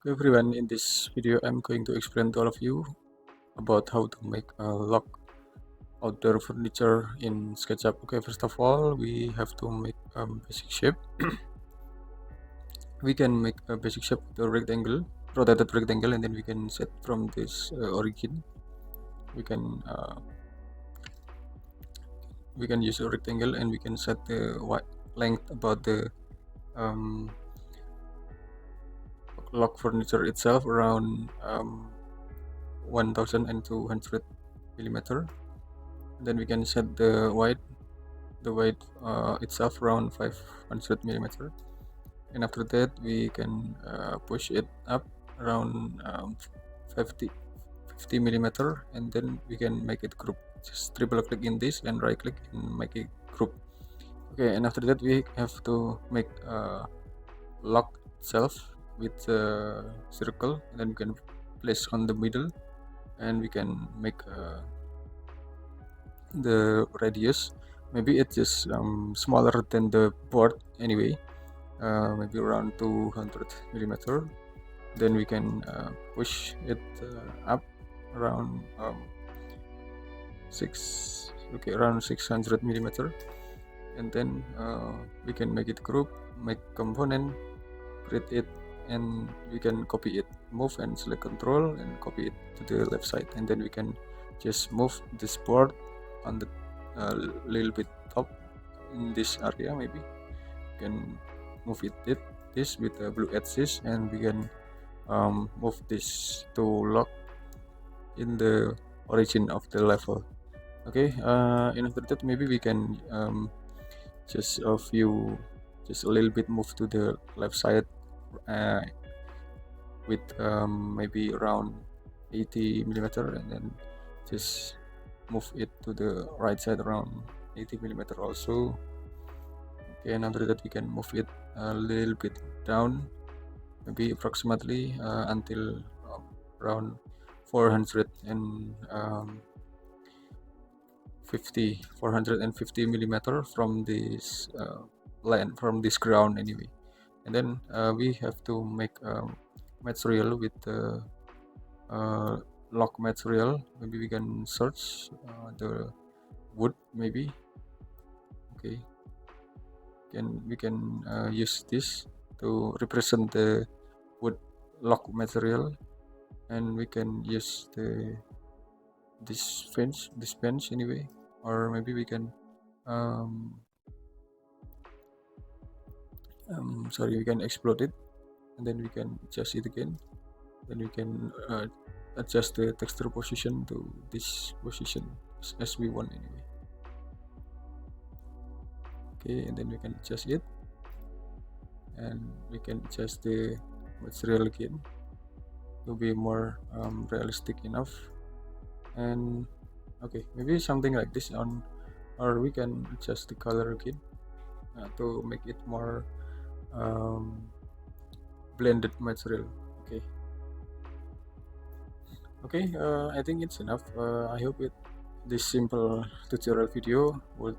Okay, everyone, in this video I'm going to explain to all of you about how to make a lock outdoor furniture in SketchUp. Okay, first of all we have to make a basic shape. We can make a basic shape with a rectangle, rotated rectangle, and then we can set from this origin. We can use a rectangle and we can set the length about the um, lock furniture itself around 1200 millimeter. Then we can set the weight itself around 500 millimeter, and after that we can push it up around 50 millimeter, and then we can make it group. Just triple click in this and right click and make it group. Okay, and after that we have to make a lock itself with a circle, and then we can place on the middle, and we can make the radius. Maybe it's just smaller than the board anyway, maybe around 200 millimeter. Then we can push it up around around 600 millimeter, and then we can make it group, make component, create it, and we can copy it, move and select control and copy it to the left side, and then we can just move this board on the little bit top in this area. Maybe we can move this with the blue edges, and we can move this to lock in the origin of the level. Okay, and after that maybe we can just a little bit move to the left side with maybe around 80 millimeter, and then just move it to the right side around 80 millimeter also. Okay, and after that we can move it a little bit down, maybe approximately until around 450 millimeter from this land, from this ground anyway. And then we have to make material with the lock material. Maybe we can search the wood, maybe. Okay, we can use this to represent the wood lock material, and we can use this bench anyway, or maybe we can we can explode it, and then we can adjust it again. Then we can adjust the texture position to this position as we want anyway. Okay, and then we can adjust it, and we can adjust the material again to be more realistic enough. And okay, maybe something like this on, or we can adjust the color again to make it more blended material. Okay, I think it's enough. I hope this simple tutorial video would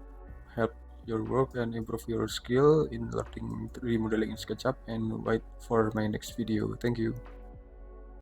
help your work and improve your skill in learning 3D modeling in SketchUp, and wait for my next video. Thank you.